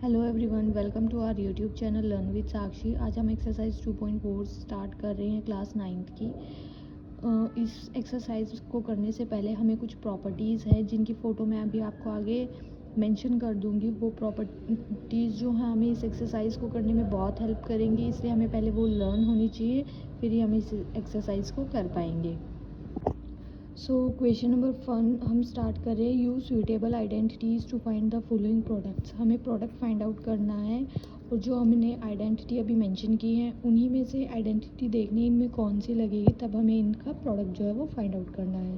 Hello everyone, welcome to our YouTube channel learn with Sakshi. आज हम exercise 2.4 start कर रहे हैं क्लास 9th की। इस एक्सरसाइज को करने से पहले हमें कुछ प्रॉपर्टीज़ हैं जिनकी फ़ोटो मैं अभी आपको आगे मेंशन कर दूंगी। वो प्रॉपर्टीज़ जो हैं हमें इस एक्सरसाइज को करने में बहुत हेल्प करेंगी, इसलिए हमें पहले वो लर्न होनी चाहिए, फिर ही हम इस एक्सरसाइज को कर पाएंगे। सो क्वेश्चन नंबर 1 हम स्टार्ट कर रहे हैं। Use suitable identities to find the following products. हमें प्रोडक्ट फाइंड आउट करना है और जो हमने आइडेंटिटी अभी मेंशन की है उन्हीं में से आइडेंटिटी देखनी है इनमें कौन सी लगेगी, तब हमें इनका प्रोडक्ट जो है वो फाइंड आउट करना है।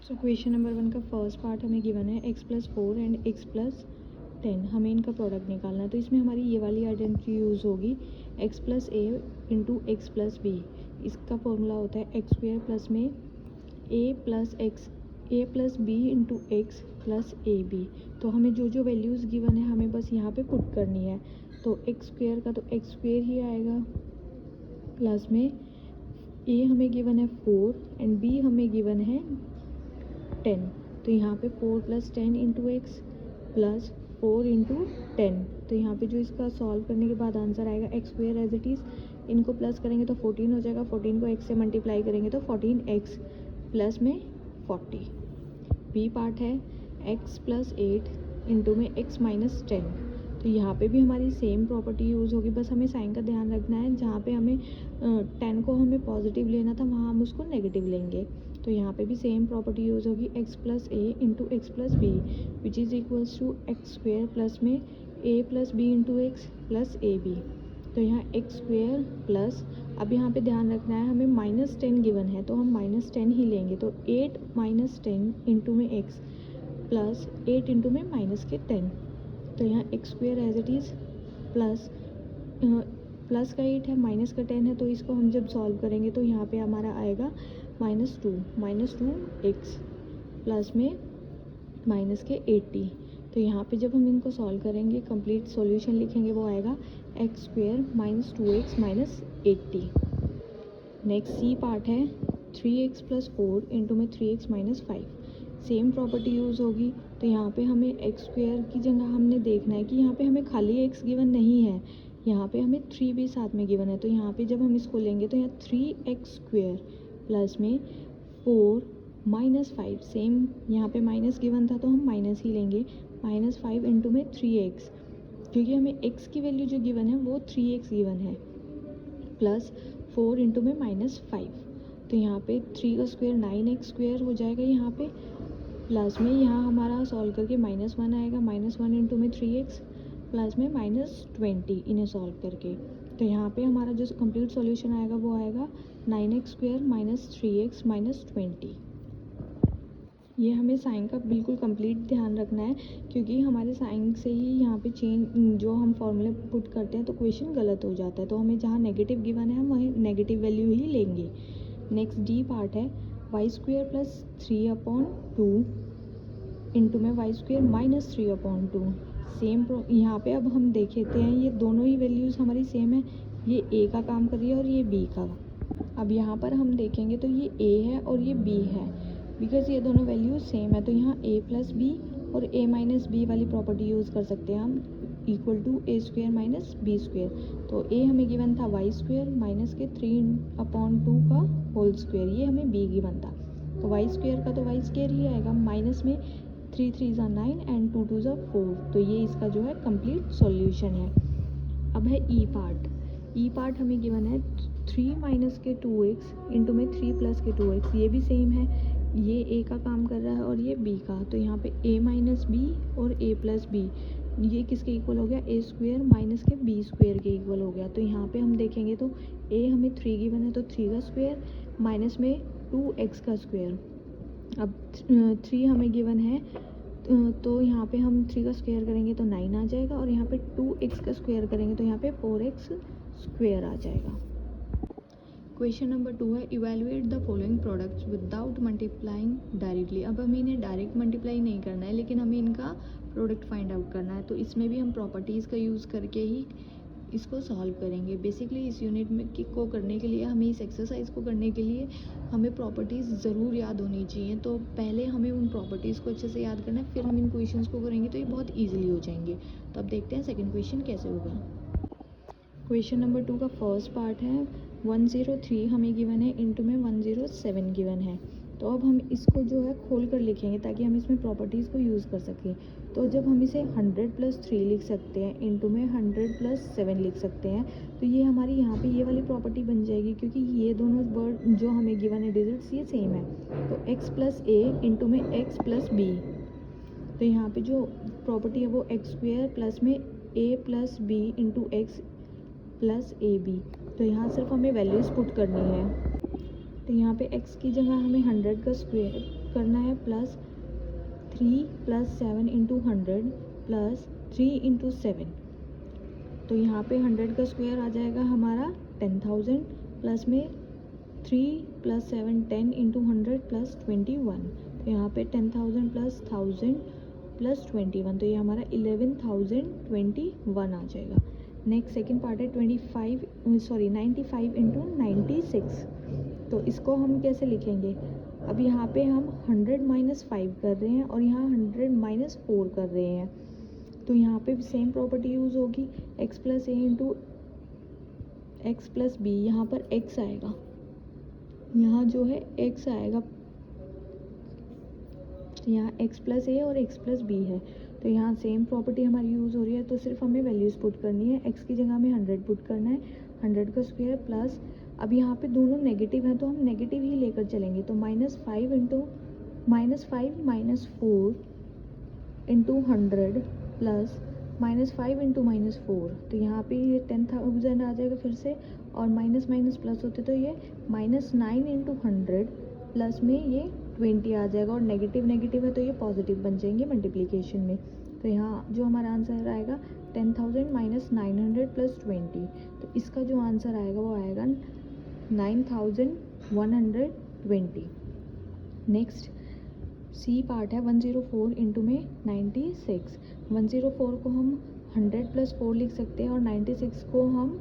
सो क्वेश्चन नंबर 1 का फर्स्ट पार्ट हमें गिवन है x+4 एंड x+10। हमें इनका प्रोडक्ट निकालना है, तो इसमें हमारी ये वाली आइडेंटिटी यूज़ होगी x+a इंटू x+b। इसका फॉर्मूला होता है एक्स स्क्वेयर प्लस में a plus b into x plus a b. तो हमें जो जो वैल्यूज़ गिवन है हमें बस यहाँ पे पुट करनी है। तो एक्स स्क्वेयर का तो एक्स स्क्वेयर ही आएगा, प्लस में a हमें गिवन है 4 एंड b हमें गिवन है 10। तो यहाँ पे 4 + 10 इंटू एक्स प्लस 4 इंटू 10। तो यहाँ पे जो इसका सॉल्व करने के बाद आंसर आएगा x square as it is. इनको प्लस करेंगे तो 14 हो जाएगा, 14 को x से मल्टीप्लाई करेंगे तो 14x प्लस में 40। बी पार्ट है x+8 इंटू में x - 10। तो यहाँ पे भी हमारी सेम प्रॉपर्टी यूज़ होगी, बस हमें साइन का ध्यान रखना है। जहाँ पे हमें 10 को हमें पॉजिटिव लेना था वहाँ हम उसको नेगेटिव लेंगे। तो यहाँ पे भी सेम प्रॉपर्टी यूज़ होगी x+a into x+b which is equals to x square plus में a plus b into x plus a b. तो यहाँ एक्स स्क्वेयर प्लस, अब यहाँ पे ध्यान रखना है हमें -10 गिवन है तो हम -10 ही लेंगे। तो 8 - 10 इंटू में x प्लस 8 इंटू में -10। तो यहाँ x square as it is plus का 8 है माइनस का 10 है, तो इसको हम जब सॉल्व करेंगे तो यहाँ पे हमारा आएगा -2x प्लस में -80। तो यहाँ पे जब हम इनको सॉल्व करेंगे कंप्लीट सॉल्यूशन लिखेंगे वो आएगा x square -2x - 80। Next c part है 3x + 4 इंटू में 3x - 5। सेम प्रॉपर्टी यूज़ होगी। तो यहाँ पे हमें एक्स स्क्वेयर की जगह हमने देखना है कि यहाँ पे हमें खाली x गिवन नहीं है, यहाँ पे हमें 3 भी साथ में गिवन है। तो यहाँ पे जब हम इसको लेंगे तो यहाँ 3x स्क्वेयर प्लस में 4 - 5, सेम यहाँ पे माइनस गिवन था तो हम माइनस ही लेंगे, -5 इंटू में 3x, क्योंकि हमें x की वैल्यू जो गिवन है वो 3x गिवन है, प्लस 4 इंटू में -5। तो यहाँ पे 3 का स्क्वायर 9x स्क्वायर हो जाएगा यहाँ पे, प्लस में यहाँ हमारा सॉल्व करके -1 आएगा, -1 इंटू में 3x प्लस में -20 इन्हें सॉल्व करके। तो यहाँ पे हमारा जो कंप्लीट सॉल्यूशन आएगा वो आएगा 9x स्क्वायर -3x -20। ये हमें साइन का बिल्कुल कंप्लीट ध्यान रखना है, क्योंकि हमारे साइन से ही यहाँ पे चेंज जो हम फॉर्मूले पुट करते हैं तो क्वेश्चन गलत हो जाता है। तो हमें जहाँ नेगेटिव गिवन है हम वहीं नेगेटिव वैल्यू ही लेंगे। नेक्स्ट डी पार्ट है y² + 3/2 इंटू में y² - 3/2। सेम यहाँ पे अब हम देख लेते हैं ये दोनों ही वैल्यूज़ हमारी सेम है, ये a का काम कर रही है और ये b का। अब यहाँ पर हम देखेंगे तो ये a है और ये b है, बिकॉज ये दोनों वैल्यू सेम है। तो यहाँ a + b और a - b वाली प्रॉपर्टी यूज़ कर सकते हैं हम, इक्वल टू a² - b²। तो a हमें गिवन था y² माइनस के 3/2 का होल स्क्वेयर, ये हमें b गिवन था। तो y² का तो y² ही आएगा, माइनस में 3 3 = 9 एंड 2 2 = 4। तो ये इसका जो है कंप्लीट सॉल्यूशन है। अब है ई पार्ट हमें गिवन है 3 - के 2x इंटू में 3 + के 2x। ये भी सेम है, ये a का काम कर रहा है और ये b का। तो यहाँ पे a - b और a + b ये किसके इक्वल हो गया, a² माइनस के b² के इक्वल हो गया। तो यहाँ पे हम देखेंगे तो a हमें 3 गिवन है तो 3 का स्क्वायर माइनस में 2x का स्क्वायर। अब 3 हमें गिवन है तो यहाँ पे हम 3 का स्क्वायर करेंगे तो 9 आ जाएगा, और यहाँ पे 2x का स्क्वायर करेंगे तो यहाँ पे 4x स्क्वायर आ जाएगा। क्वेश्चन नंबर 2 है evaluate the following products without multiplying directly. अब हमें इन्हें डायरेक्ट मल्टीप्लाई नहीं करना है, लेकिन हमें इनका प्रोडक्ट फाइंड आउट करना है। तो इसमें भी हम प्रॉपर्टीज़ का यूज़ करके ही इसको सॉल्व करेंगे। बेसिकली इस यूनिट में को करने के लिए, हमें इस एक्सरसाइज को करने के लिए हमें प्रॉपर्टीज़ ज़रूर याद होनी चाहिए। तो पहले हमें उन प्रॉपर्टीज़ को अच्छे से याद करना है, फिर हम इन क्वेश्चंस को करेंगे तो ये बहुत ईजिली हो जाएंगे। तो अब देखते हैं सेकेंड क्वेश्चन कैसे होगा। क्वेश्चन नंबर 2 का फर्स्ट पार्ट है 103 हमें गिवन है, इनटू में 107 गिवन है। तो अब हम इसको जो है खोल कर लिखेंगे ताकि हम इसमें प्रॉपर्टीज़ को यूज़ कर सकें। तो जब हम इसे 100 + 3 लिख सकते हैं, इनटू में 100 + 7 लिख सकते हैं, तो ये हमारी यहाँ पे ये वाली प्रॉपर्टी बन जाएगी, क्योंकि ये दोनों वर्ड जो हमें गिवन है डिजिट्स ये सेम है। तो x + a इनटू में x + b, तो यहाँ पे जो प्रॉपर्टी है वो x² प्लस में a + b into x + ab। तो यहाँ सिर्फ हमें वैल्यूज़ पुट करनी है। तो यहाँ पे x की जगह हमें 100 का स्क्वायर करना है, प्लस 3 + 7 इंटू 100 प्लस 3 इंटू 7। तो यहाँ पे 100 का स्क्वायर आ जाएगा हमारा 10,000, प्लस में 3 + 7 10 इंटू 100 प्लस 21। तो यहाँ पे 10,000 प्लस 1000 प्लस 21, तो ये हमारा 11,021 आ जाएगा। नेक्स्ट सेकंड पार्ट है 95 इंटू 96। तो इसको हम कैसे लिखेंगे? अब यहाँ पे हम 100 - 5 कर रहे हैं और यहाँ 100 - 4 कर रहे हैं। तो यहाँ पे सेम प्रॉपर्टी यूज़ होगी, x + a into x + b। यहाँ पर x आएगा, यहाँ जो है x आएगा, यहाँ x + a और x + b है। तो यहाँ सेम प्रॉपर्टी हमारी यूज़ हो रही है, तो सिर्फ हमें वैल्यूज़ पुट करनी है। x की जगह हमें 100 पुट करना है, 100 का स्क्वायर प्लस, अब यहाँ पे दोनों नेगेटिव हैं तो हम नेगेटिव ही लेकर चलेंगे। तो -5 इंटू -5 - 4 इंटू 100 प्लस -5 इंटू -4। तो यहाँ पे ये 10,000 आ जाएगा फिर से, और माइनस माइनस प्लस होते तो ये -9 इंटू 100 प्लस में ये 20 आ जाएगा, और नेगेटिव नेगेटिव है तो ये पॉजिटिव बन जाएंगे मल्टीप्लिकेशन में। तो यहाँ जो हमारा आंसर आएगा 10,000 - 900 प्लस 20। तो इसका जो आंसर आएगा वो आएगा 9,120। नेक्स्ट सी पार्ट है 104 इंटू में 96। 104 को हम 100 + 4 लिख सकते हैं और 96 को हम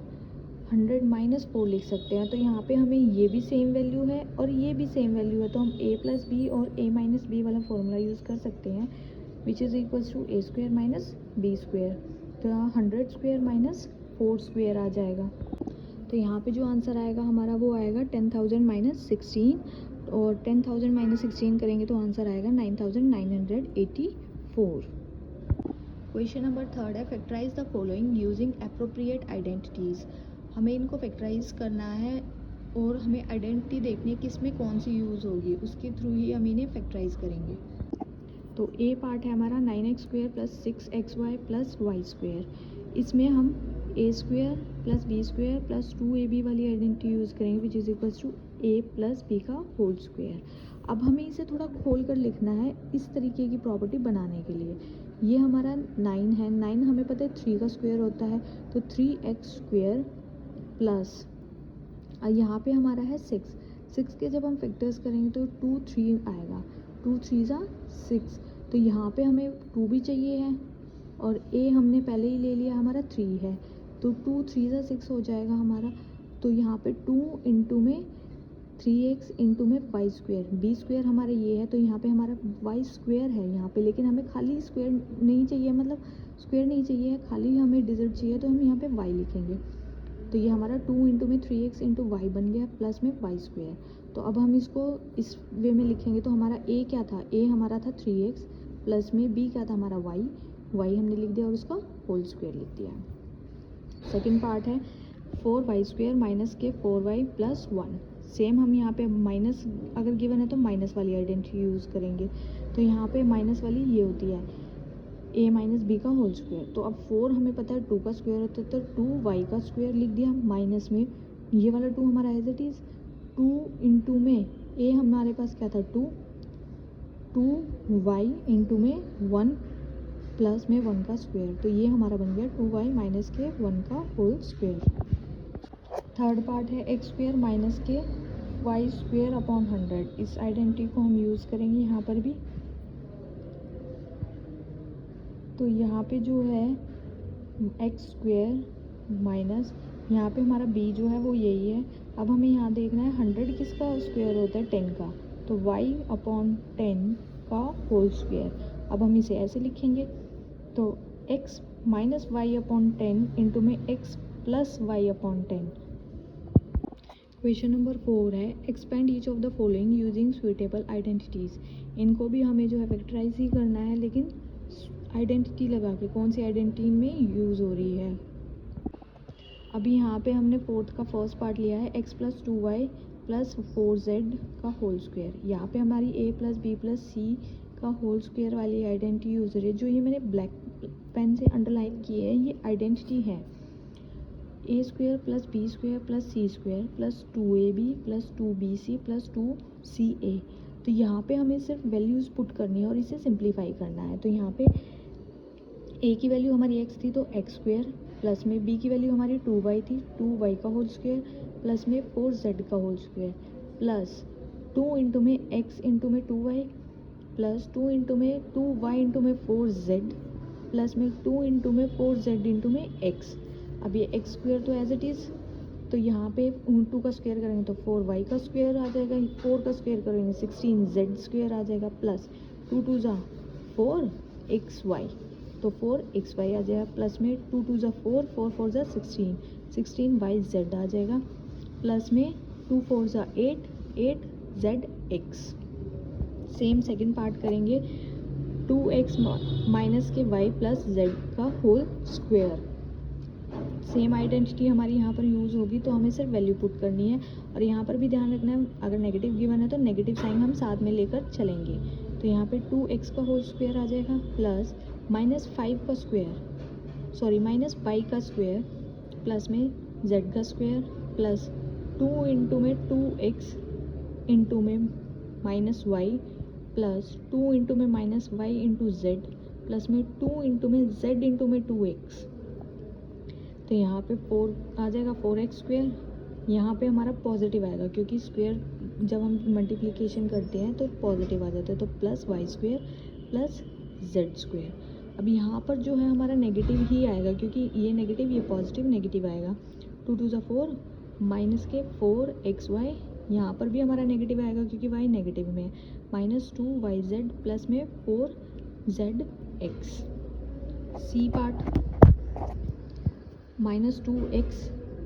100 - 4 लिख सकते हैं। तो यहाँ पे हमें ये भी सेम वैल्यू है और ये भी सेम वैल्यू है, तो हम a + b और a - b वाला फॉर्मूला यूज़ कर सकते हैं, विच is equals to a² - b²। तो यहाँ 100² - 4² आ जाएगा। तो यहाँ पे जो आंसर आएगा हमारा वो आएगा 10,000 - 16, और 10,000 - 16 करेंगे तो आंसर आएगा 9,984। क्वेश्चन नंबर 3 है factorise the following using appropriate identities. हमें इनको फैक्टराइज करना है और हमें आइडेंटिटी देखनी है किस में कौन सी यूज़ होगी, उसके थ्रू ही हम इन्हें फैक्टराइज करेंगे। तो ए पार्ट है हमारा 9x² + 6xy + y²। इसमें हम a² + b² + 2ab वाली आइडेंटिटी यूज़ करेंगे, which is equals to a + b का होल स्क्वायर। अब हमें इसे थोड़ा खोल कर लिखना है इस तरीके की प्रॉपर्टी बनाने के लिए। ये हमारा 9 है, 9 हमें पता है 3 का स्क्वायर होता है, तो 3x² प्लस यहाँ पे हमारा है 6 के जब हम फैक्टर्स करेंगे तो 2 3 आएगा, 2 3 ज़ा 6। तो यहाँ पे हमें 2 भी चाहिए है और a हमने पहले ही ले लिया, हमारा 3 है, तो 2 3 ज़ा 6 हो जाएगा हमारा। तो यहाँ पे 2 इंटू में 3x इंटू में y², b² हमारे ये है, तो यहाँ पे हमारा y² है यहाँ पे, लेकिन हमें खाली स्क्वायर नहीं चाहिए, मतलब स्क्वायर नहीं चाहिए, खाली हमें डिजिट चाहिए, तो हम यहाँ पे y लिखेंगे। तो ये हमारा 2 इंटू में 3x इंटू y बन गया, प्लस में y²। तो अब हम इसको इस वे में लिखेंगे, तो हमारा a क्या था, a हमारा था 3x, प्लस में b क्या था हमारा y हमने लिख दिया और उसका होल स्क्वायर लिख दिया। सेकंड पार्ट है 4y² माइनस के 4y प्लस 1। सेम हम यहाँ पे माइनस अगर गिवन है तो माइनस वाली आइडेंटिटी यूज़ करेंगे। तो यहाँ पे माइनस वाली ये होती है a - b का होल स्क्वायर। तो अब 4 हमें पता है 2 का स्क्वायर होता है, तो 2y का स्क्वायर लिख दिया, माइनस में ये वाला 2 हमारा एज इट इज़ 2 इंटू में a हमारे पास क्या था 2y इंटू में 1 प्लस में 1 का स्क्वायर। तो ये हमारा बन गया 2y माइनस के 1 का होल स्क्वायर। थर्ड पार्ट है x² माइनस के y² अपॉन 100। इस आइडेंटिटी को हम यूज़ करेंगे यहाँ पर भी। तो यहाँ पे जो है x² माइनस यहाँ पे हमारा b जो है वो यही है। अब हमें यहाँ देखना है 100 किसका स्क्वायर होता है, 10 का, तो y/10 का होल स्क्वायर। अब हम इसे ऐसे लिखेंगे, तो x माइनस y/10 इंटू में x plus y/10। Question number 4 है expand each of the following using suitable identities. इनको भी हमें जो है फैक्टराइज ही करना है, लेकिन आइडेंटिटी लगा के, कौन सी आइडेंटिटी में यूज़ हो रही है। अभी यहाँ पे हमने फोर्थ का फर्स्ट पार्ट लिया है x plus 2y plus 4z का होल स्क्वायर। यहाँ पे हमारी a plus b plus c का होल स्क्वायर वाली आइडेंटिटी यूज़ हो रही है। जो ये मैंने ब्लैक पेन से अंडरलाइन की है, ये आइडेंटिटी है a square plus b square plus c square plus 2ab plus 2bc plus 2ca। तो यहाँ पे हमें सिर्फ वैल्यूज़ पुट करनी है और इसे सिंप्लीफाई करना है। तो यहाँ पे a की वैल्यू हमारी x थी, तो x स्क्वायर, प्लस में b की वैल्यू हमारी 2y थी, 2y का होल स्क्वायर, प्लस में 4z का होल स्क्वायर, प्लस 2 इंटू में x इंटू में 2y, प्लस 2 इंटू में 2y इंटू में 4z, प्लस में 2 इंटू में 4z इंटू में x। अब ये x स्क्वायर तो एज इट इज़, तो यहाँ पे 2 का स्क्वायर करेंगे तो 4y का स्क्वायर आ जाएगा, 4 का स्क्वायर करेंगे 16z स्क्वायर आ जाएगा, प्लस 2 2 जा 4xy, तो 4xy आ जाएगा, प्लस में 2 2 जा 4, 4 4 जा 16, 16yz आ जाएगा, प्लस में 2 4 जा 8, 8zx। सेम सेकंड पार्ट करेंगे, 2x माइनस के y प्लस z का होल स्क्वायर। सेम आइडेंटिटी हमारी यहाँ पर यूज़ होगी, तो हमें सिर्फ वैल्यू पुट करनी है। और यहाँ पर भी ध्यान रखना है, अगर नेगेटिव गिवन है तो नेगेटिव साइन हम साथ में लेकर चलेंगे। तो यहाँ पे 2x का होल स्क्वायर आ जाएगा, प्लस माइनस 5 का स्क्वायर, सॉरी माइनस y का स्क्वायर, प्लस में z का स्क्वायर, प्लस 2 इंटू में 2x इंटू में माइनस y, प्लस 2 इंटू में minus y into z, plus में 2 इंटू में z इंटू में 2x। तो यहाँ पे 4 आ जाएगा, 4x स्क्वायर। यहाँ पे हमारा पॉजिटिव आएगा, क्योंकि स्क्वायर जब हम मल्टीप्लिकेशन करते हैं तो पॉजिटिव आ जाता है, तो plus y square plus z square. अब यहाँ पर जो है हमारा नेगेटिव ही आएगा, क्योंकि ये नेगेटिव ये पॉजिटिव, नेगेटिव आएगा। 2 2 जा 4 माइनस के 4xy, यहाँ पर भी हमारा नेगेटिव आएगा क्योंकि y नेगेटिव में है, माइनस 2yz प्लस में 4zx। C part, minus 2x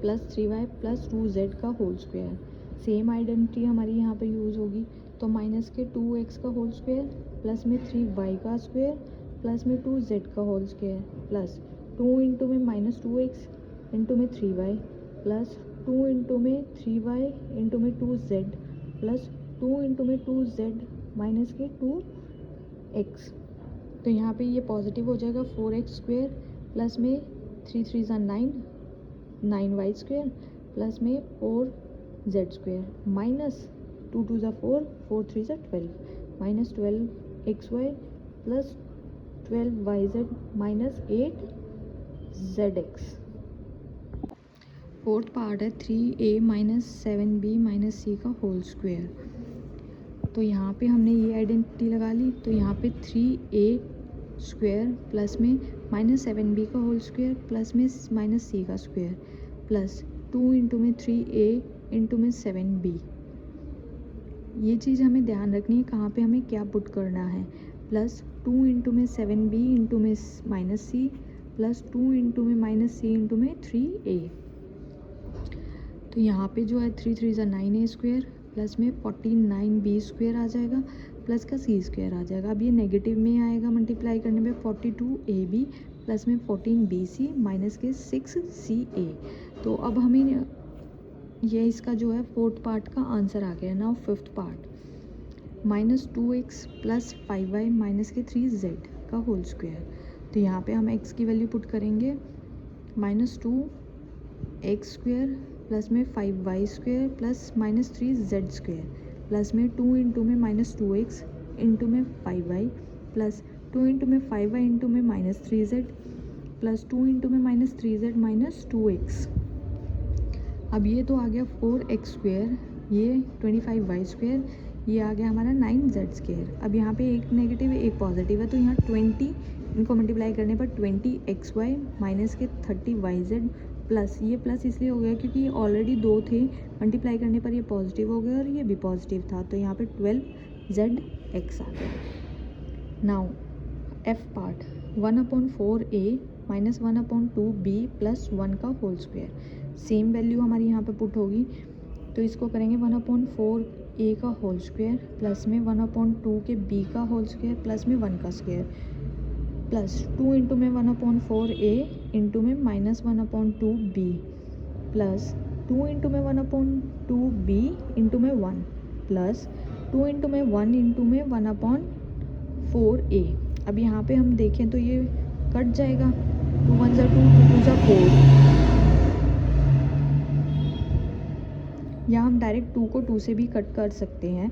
plus 3y plus 2z का होल स्क्वायर। सेम आइडेंटिटी हमारी यहाँ पर यूज़ होगी, तो माइनस के 2x का होल स्क्वायर प्लस में 3y का स्क्वायर प्लस में 2z का होल स्क्वायर, प्लस 2 इंटू में माइनस 2x इंटू में 3y, प्लस 2 इंटू में 3y इंटू में 2z, प्लस 2 इंटू में 2z माइनस के 2x। तो यहाँ पे ये पॉजिटिव हो जाएगा, 4x स्क्वायर प्लस में 3 3 जा 9, 9y स्क्वायर प्लस में 4z स्क्वायर, माइनस 2 2 जा 4, 4 3 जा 12, minus 12xy plus 12yz minus 8zx। Fourth part है 3a minus 7b minus c का होल स्क्वायर। तो यहाँ पे हमने ये आइडेंटिटी लगा ली, तो यहाँ पे 3a स्क्वायर प्लस में माइनस 7b का होल स्क्वायर प्लस में माइनस c का स्क्वायर, प्लस 2 इंटू में 3a इंटू में 7b। ये चीज़ हमें ध्यान रखनी है, कहाँ पे हमें क्या पुट करना है, प्लस 2 इंटू में 7b इंटू में माइनस c, प्लस 2 इंटू में माइनस c इंटू में 3a। तो यहाँ पे जो है 3 3 जा 9a स्क्वायर प्लस में 49b स्क्वायर आ जाएगा, प्लस का c स्क्वायर आ जाएगा। अब ये नेगेटिव में आएगा, मल्टीप्लाई करने में 42ab प्लस में 14bc माइनस के 6ca। तो अब हमें ये इसका जो है फोर्थ पार्ट का आंसर आ गया। Now fifth part, minus 2x plus 5y minus के 3z का होल स्क्वायर। तो यहाँ पे हम x की वैल्यू पुट करेंगे, माइनस 2x स्क्वायर प्लस में 5y square plus minus 3z square, plus में 2 इंटू में माइनस 2x इंटू में 5y, प्लस 2 इंटू में 5y इंटू में माइनस 3z, प्लस 2 इंटू में माइनस 3z माइनस 2x। अब ये तो आ गया 4x स्क्वायर, ये 25y स्क्वायर, ये आ गया हमारा 9z स्क्वायर। अब यहाँ पे एक नेगेटिव है एक पॉजिटिव है, तो यहाँ 20 इनको मल्टीप्लाई करने पर 20xy माइनस के 30yz प्लस, ये प्लस इसलिए हो गया क्योंकि ऑलरेडी 2 थे, मल्टीप्लाई करने पर ये पॉजिटिव हो गया और ये भी पॉजिटिव था, तो यहाँ पे 12zx आ गया। Now F part 1/4a minus 1/2b plus 1 का होल स्क्वायर। सेम वैल्यू हमारी यहाँ पे पुट होगी, तो इसको करेंगे 1/4a का होल स्क्वायर प्लस में 1/2 के b का होल स्क्वायर प्लस में 1 का स्क्वायर प्लस 2 इंटू में 1/4a इंटू में माइनस 1/2b प्लस 2 इंटू में 1/2b इंटू में 1 प्लस 2 इंटू में 1 इंटू में 1/4a। अब यहाँ पे हम देखें तो ये कट जाएगा, 2 1 जा 2, 2 2 जा 4, या हम डायरेक्ट 2 को 2 से भी कट कर सकते हैं,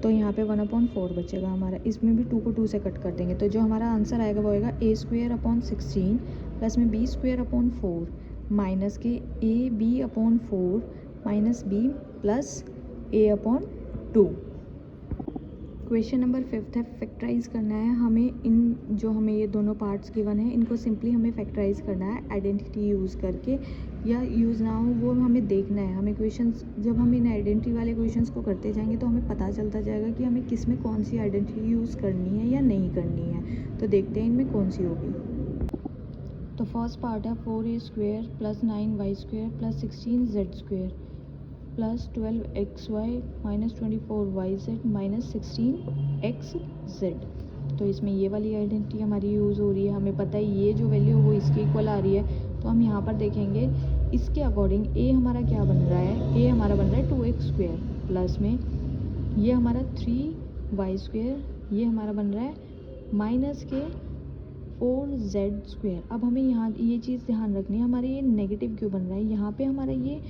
तो यहाँ पे 1/4 बचेगा हमारा, इसमें भी 2 को 2 से कट कर देंगे, तो जो हमारा आंसर आएगा वो आएगा a² प्लस में b² माइनस के ab/4 minus b plus a/2। Question number 5 है, फैक्टराइज करना है हमें इन जो हमें ये दोनों पार्ट्स गिवन है इनको सिंपली हमें फैक्टराइज करना है आइडेंटिटी यूज़ करके, या यूज़ ना हो वो हमें देखना है। हमें क्वेश्चंस जब हम इन आइडेंटिटी वाले क्वेश्चंस को करते जाएंगे तो हमें पता चलता जाएगा कि हमें किस में कौन सी आइडेंटिटी यूज़ करनी है या नहीं करनी है, तो देखते हैं इनमें कौन सी होगी। तो फर्स्ट पार्ट है 4a² plus 9y² plus 16z² plus 12xy minus 24yz minus 16xz। तो इसमें ये वाली आइडेंटिटी हमारी यूज़ हो रही है, हमें पता है ये जो वैल्यू वो इसके इक्वल आ रही है, तो हम यहाँ पर देखेंगे इसके अकॉर्डिंग a हमारा क्या बन रहा है, a हमारा बन रहा है 2x² प्लस में ये हमारा 3y², ये हमारा बन रहा है माइनस के 4z²। अब हमें यहाँ ये चीज़ ध्यान रखनी है, हमारे ये नेगेटिव क्यों बन रहा है, यहाँ पे हमारा ये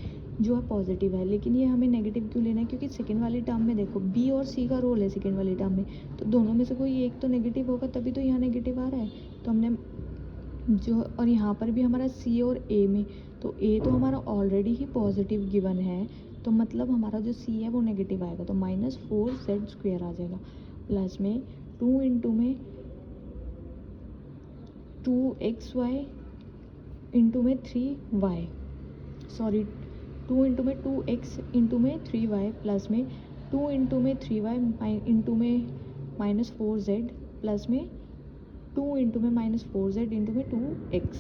जो है पॉजिटिव है, लेकिन ये हमें नेगेटिव क्यों लेना है, क्योंकि सेकंड वाली टर्म में देखो b और c का रोल है सेकंड वाली टर्म में, तो दोनों में से कोई एक तो नेगेटिव होगा तभी तो यहाँ नेगेटिव आ रहा है, तो हमने जो, और यहाँ पर भी हमारा c और a में, तो a तो हमारा ऑलरेडी ही पॉजिटिव गिवन है, तो मतलब हमारा जो c है वो नेगेटिव आएगा, तो माइनस 4z² आ जाएगा प्लस में 2 इंटू में 2xy इंटू में 3y, सॉरी 2 इंटू में 2x इंटू में 3y प्लस में 2 इंटू में 3y इंटू में माइनस 4z प्लस में 2 इंटू में माइनस 4z इंटू में 2x।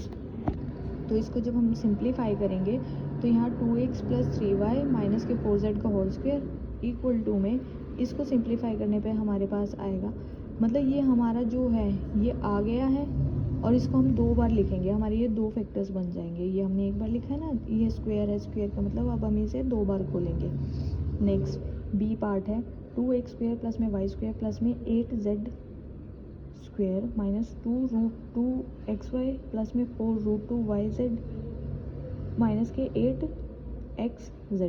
तो इसको जब हम सिंप्लीफाई करेंगे तो यहाँ 2x प्लस 3y माइनस के 4z का होल स्क्वायर इक्वल टू में इसको सिंप्लीफाई करने पे हमारे पास आएगा, मतलब ये हमारा जो है ये आ गया है और इसको हम 2 बार लिखेंगे, हमारे ये 2 फैक्टर्स बन जाएंगे। ये हमने एक बार लिखा है ना, ये स्क्वायर है, स्क्वायर का मतलब अब हम इसे 2 बार खोलेंगे। नेक्स्ट बी पार्ट है 2x² प्लस में y² प्लस में 8z² माइनस 2√2xy प्लस में 4√2yz माइनस के 8xz।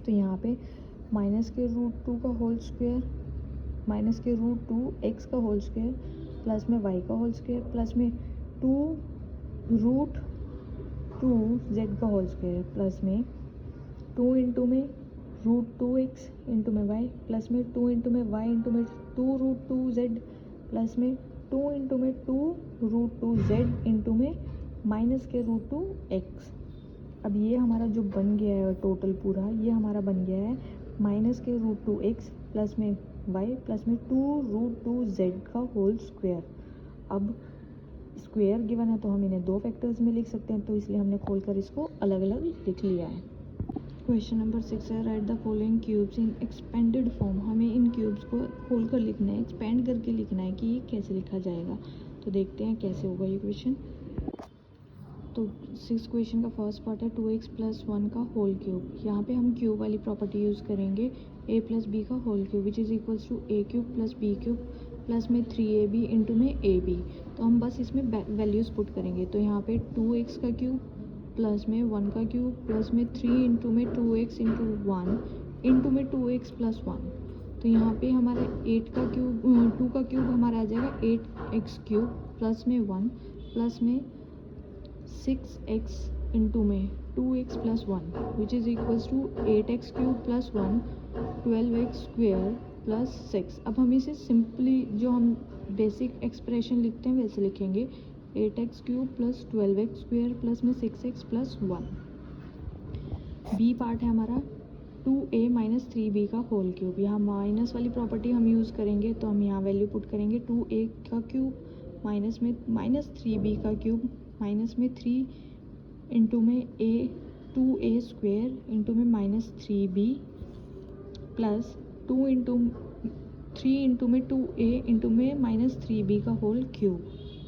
तो यहाँ पे माइनस के √2 का होल स्क्वायर माइनस के √2x का होल स्क्वायर प्लस में y का होल स्क्वायर प्लस में 2√2z का होल स्क्वायर प्लस में 2 इंटू में √2x इंटू में y प्लस में 2 इंटू में y इंटू में 2√2z प्लस में 2 इंटू में 2√2z इंटू में माइनस के √2x। अब ये हमारा जो बन गया है टोटल पूरा ये हमारा बन गया है माइनस के √2x प्लस में y प्लस में 2√2z का होल स्क्वायर। अब स्क्वायर गिवन है तो हम इन्हें 2 फैक्टर्स में लिख सकते हैं, तो इसलिए हमने खोलकर इसको अलग अलग लिख लिया है। क्वेश्चन नंबर 6 है, right the following cubes in expanded form. हमें इन क्यूब्स को खोलकर लिखना है, एक्सपेंड करके लिखना है कि ये कैसे लिखा जाएगा, तो देखते हैं कैसे होगा ये क्वेश्चन। तो 6 क्वेश्चन का फर्स्ट पार्ट है 2x प्लस 1 का होल क्यूब। यहाँ पे हम क्यूब वाली प्रॉपर्टी यूज़ करेंगे, a प्लस बी का whole cube which is equals to a cube plus b cube plus में 3ab इंटू में ab। तो हम बस इसमें वैल्यूज़ पुट करेंगे, तो यहाँ पे 2x का क्यूब प्लस में 1 का क्यूब प्लस में 3 इंटू में 2x इंटू 1 इंटू में 2x प्लस 1। तो यहाँ पे हमारा 8 का क्यूब 2 का क्यूब हमारा आ जाएगा 8x क्यूब प्लस में 1 प्लस में 6x इंटू में 2x plus 1 which is equals to 8x cube plus 1 12x square plus 6। अब हम इसे सिंपली जो हम बेसिक एक्सप्रेशन लिखते हैं वैसे लिखेंगे 8x cube plus 12x square plus में 6x प्लस 1। बी पार्ट है हमारा 2a माइनस 3b का होल क्यूब। यहाँ माइनस वाली प्रॉपर्टी हम यूज़ करेंगे, तो हम यहाँ वैल्यू पुट करेंगे 2a का क्यूब माइनस में माइनस 3b का क्यूब माइनस में 3 इंटू में a 2a स्क्वायर इंटू में minus 3b plus 2 into 3 into में 2a इंटू में माइनस 3b का होल क्यूब।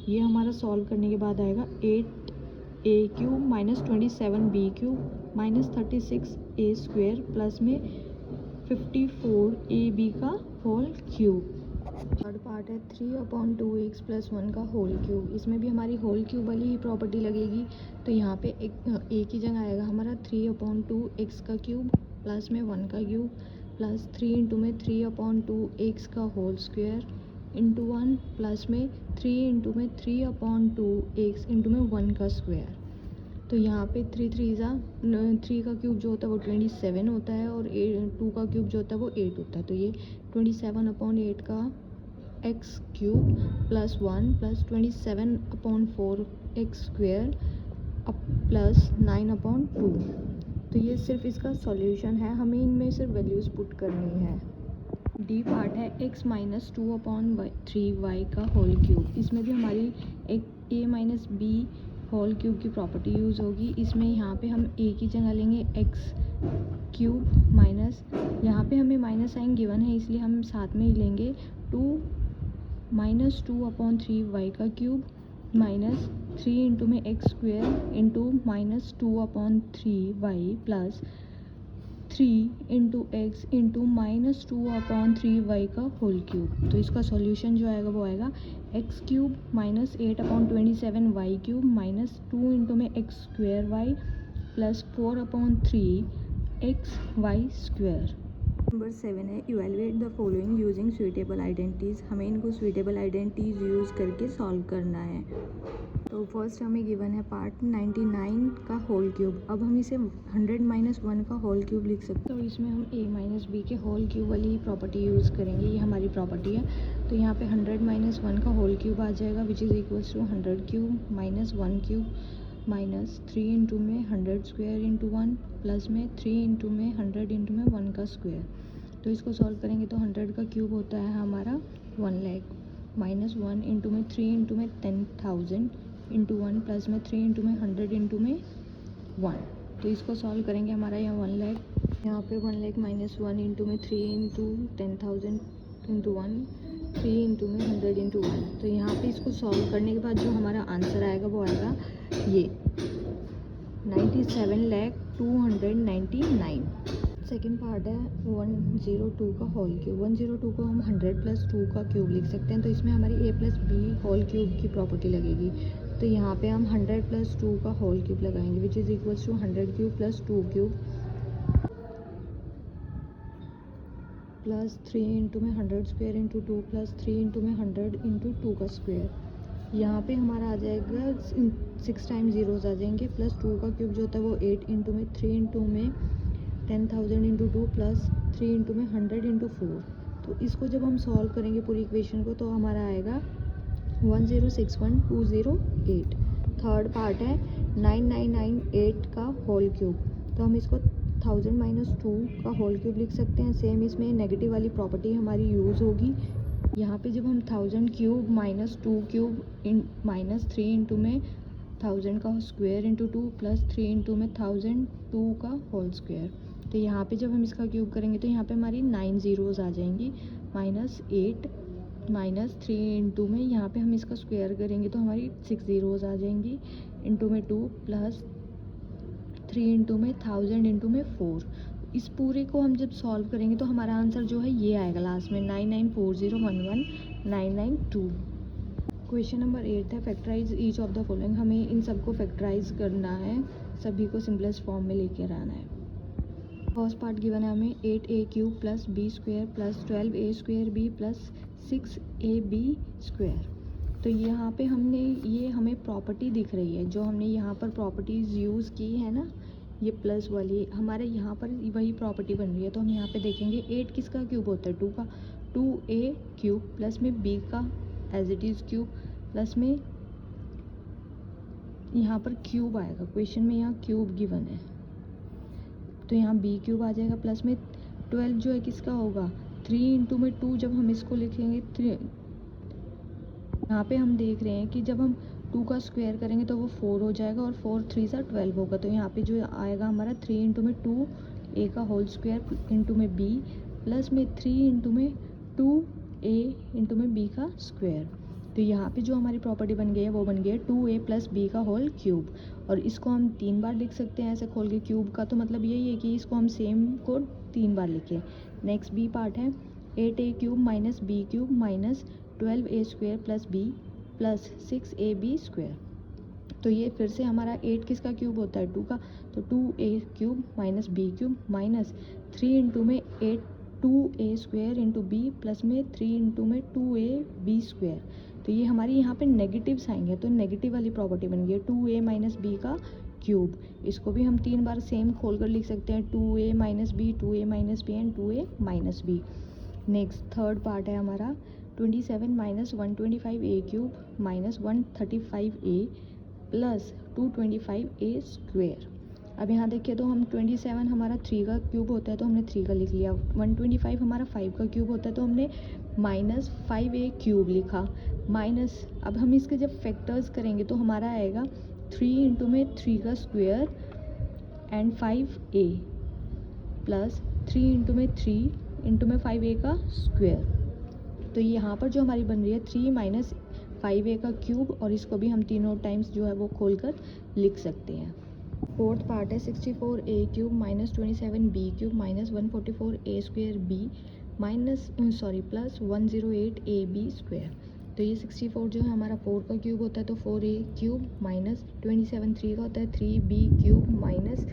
ये हमारा सॉल्व करने के बाद आएगा 8a cube minus 27b cube minus 36a square plus में 54ab का होल क्यूब। थर्ड पार्ट है 3/2x प्लस 1 का होल क्यूब। इसमें भी हमारी होल क्यूब वाली ही प्रॉपर्टी लगेगी, तो यहाँ पे एक ही जगह आएगा हमारा 3/2x का क्यूब प्लस में 1 का क्यूब प्लस 3 इंटू में 3/2x का होल स्क्वायर इंटू 1 प्लस में 3 इंटू में 3/2x इंटू में 1 का स्क्वायर। तो यहाँ पे 3 का क्यूब जो होता है वो 27 होता है और 2 का क्यूब जो होता है वो 8 होता है। तो ये 27/8 का x cube plus 1 plus 27/4x square plus 9/2। तो ये सिर्फ इसका सॉल्यूशन है, हमें इनमें सिर्फ वैल्यूज़ पुट करनी है। डी पार्ट है x माइनस 2/3y का होल क्यूब। इसमें भी हमारी एक a minus b whole cube की प्रॉपर्टी यूज़ होगी। इसमें यहाँ पे हम a की जगह लेंगे x क्यूब माइनस, यहाँ पे हमें माइनस साइन गिवन है इसलिए हम साथ में ही लेंगे 2 माइनस 2/3y का क्यूब माइनस 3 इंटू में x square into minus 2/3y plus 3 into x into minus 2/3y का होल क्यूब। तो इसका सॉल्यूशन जो आएगा वो आएगा x cube minus 8/27y cube minus 2 into में x square y plus 4/3 xy square. Number 7 है evaluate the following using suitable identities. हमें इनको स्वीटेबल आइडेंटिटीज़ यूज़ करके सॉल्व करना है। तो फर्स्ट हमें गिवन है पार्ट 99 का होल क्यूब। अब हम इसे 100 माइनस 1 का होल क्यूब लिख सकते हैं। तो इसमें हम a माइनस बी के होल क्यूब वाली ही प्रॉपर्टी यूज़ करेंगे, ये हमारी प्रॉपर्टी है। तो यहाँ पे 100 माइनस 1 का होल क्यूब आ जाएगा which is equals to 100 cube minus 1 cube minus 3 into में 100 स्क्वायर इंटू 1 प्लस में 3 इंटू में 100 इंटू में 1 का स्क्वायर। तो इसको सॉल्व करेंगे तो 100 का क्यूब होता है हमारा 1 लाख माइनस 1 इंटू में 3 इंटू में 10,000 इंटू 1 प्लस में 3 इंटू में 100 इंटू में 1। तो इसको सॉल्व करेंगे हमारा यहाँ 1 लाख, यहाँ पे 1 लाख माइनस 1 इंटू में 3 इंटू 10,000 इंटू 1 3 इंटू में 100 इंटू 1। तो यहाँ पे इसको सॉल्व करने के बाद जो हमारा आंसर आएगा वो आएगा ये 97,299। सेकेंड पार्ट है 102 का होल क्यूब। 102 को हम 100 प्लस 2 का क्यूब लिख सकते हैं। तो इसमें हमारी a plus b whole cube की प्रॉपर्टी लगेगी। तो यहाँ पे हम 100 प्लस 2 का होल क्यूब लगाएंगे which is equals to 100 cube plus 2 cube plus 3 into में 100 स्क्वायर इंटू 2 प्लस 3 इंटू में 100 इंटू 2 का स्क्वायर। यहाँ पे हमारा आ जाएगा 6 टाइम ज़ीरोज़ आ जाएंगे प्लस 2 का क्यूब जो होता है वो 8 इंटू में 3 इंटू में 10,000 इंटू 2 प्लस 3 इंटू में 100 इंटू 4। तो इसको जब हम सॉल्व करेंगे पूरी इक्वेशन को तो हमारा आएगा 1061208। थर्ड पार्ट है 9998 का होल क्यूब। तो हम इसको 1000 माइनस 2 का होल क्यूब लिख सकते हैं। सेम इसमें नेगेटिव वाली प्रॉपर्टी हमारी यूज़ होगी। यहाँ पे जब हम 1000 cube minus 2 cube in minus 3 into में 1000 का स्क्वायर इंटू 2 प्लस 3 इंटू में 1002 का होल स्क्वायर। तो यहाँ पे जब हम इसका क्यूब करेंगे तो यहाँ पे हमारी 9 ज़ीरोज़ आ जाएंगी माइनस 8 माइनस 3 इंटू में यहाँ पे हम इसका स्क्वायर करेंगे तो हमारी 6 ज़ीरोज़ आ जाएंगी इंटू में 2 प्लस 3 इंटू में 1000 इंटू में 4। इस पूरे को हम जब सॉल्व करेंगे तो हमारा आंसर जो है ये आएगा लास्ट में 994011,992। क्वेश्चन नंबर 8 है factorise each of the following. हमें इन सबको फैक्टराइज करना है, सभी को सिंपलेस्ट फॉर्म में लेकर आना है। फर्स्ट पार्ट गिवन है हमें 8a cube plus b square plus 12a square b plus 6ab square. तो यहाँ पे हमने ये हमें प्रॉपर्टी दिख रही है, जो हमने यहाँ पर प्रॉपर्टीज़ यूज़ की है ना, ये प्लस वाली हमारे यहाँ पर वही प्रॉपर्टी बन रही है। तो हम यहाँ पे देखेंगे 8 किसका क्यूब होता है 2 का, 2a क्यूब प्लस में b का as it is cube plus में यहाँ पर क्यूब आएगा, क्वेश्चन में यहाँ क्यूब गिवन है, तो यहाँ बी क्यूब आ जाएगा। प्लस में 12 जो है किसका होगा, 3 इंटू में 2, जब हम इसको लिखेंगे 3, यहाँ पे हम देख रहे हैं कि जब हम 2 का स्क्वायर करेंगे तो वो 4 हो जाएगा और 4 3 सा 12 होगा। तो यहाँ पे जो आएगा हमारा 3 इंटू में 2 ए का होल स्क्वायर इंटू में बी, प्लस में 3 इंटू में 2 ए इंटू में बी का स्क्वायर। तो यहाँ पे जो हमारी प्रॉपर्टी बन गई है वो बन गई है 2a प्लस बी का होल क्यूब। और इसको हम 3 बार लिख सकते हैं ऐसे खोल के क्यूब का, तो मतलब यही है कि इसको हम सेम को 3 बार लिखें। नेक्स्ट बी पार्ट है 8a cube minus b cube minus 12a square plus B plus 6ab square. तो ये फिर से हमारा 8 किसका क्यूब होता है, 2 का, तो 2a cube minus b cube minus 3 into में 2a square into B plus में 3 इंटू में 2ab स्क्वायर। तो ये हमारी यहाँ पे नेगेटिव साइन है, तो नेगेटिव वाली प्रॉपर्टी बन गई है 2a माइनस बी का क्यूब। इसको भी हम 3 बार सेम खोल कर लिख सकते हैं, 2a minus b, 2a minus b and 2a minus b. Next third part है हमारा 27 minus 125a cube minus 135a plus 225a square. अब यहाँ देखिए तो हम 27 हमारा 3 का क्यूब होता है तो हमने 3 का लिख लिया, 125 हमारा 5 का क्यूब होता है तो हमने माइनस 5a क्यूब लिखा, माइनस अब हम इसके जब फैक्टर्स करेंगे तो हमारा आएगा 3 इंटू में 3 का square and 5a plus 3 into में 3 इंटू में 5a का स्क्वेयर। तो यहाँ पर जो हमारी बन रही है 3 माइनस 5a का क्यूब, और इसको भी हम तीनों टाइम्स जो है वो खोल कर लिख सकते हैं। फोर्थ पार्ट है 64a cube minus 27b cube minus 144a square b minus plus 108ab square. तो ये 64 जो है हमारा 4 का क्यूब होता है तो 4a क्यूब माइनस 27 3 का होता है 3b क्यूब माइनस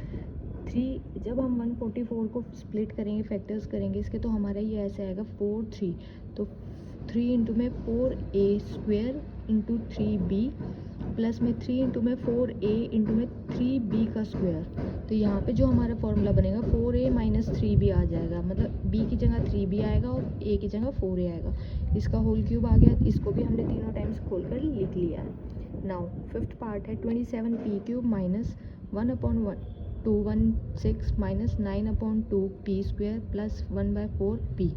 3, जब हम 144 को स्प्लिट करेंगे फैक्टर्स करेंगे इसके तो हमारा ये ऐसे आएगा 4 3, तो 3 इंटू में 4a square into 3b plus में 3 इंटू में 4a इंटू में 3b का स्क्वायर। तो यहाँ पे जो हमारा फॉर्मूला बनेगा 4a माइनस 3b आ जाएगा, मतलब b की जगह 3b आएगा और a की जगह 4a आएगा। इसका होल क्यूब आ गया, इसको भी हमने तीनों टाइम्स खोल कर लिख लिया है। नाउ फिफ्थ पार्ट है 27p cube minus 1/216 minus 9/2p square plus 1/4p।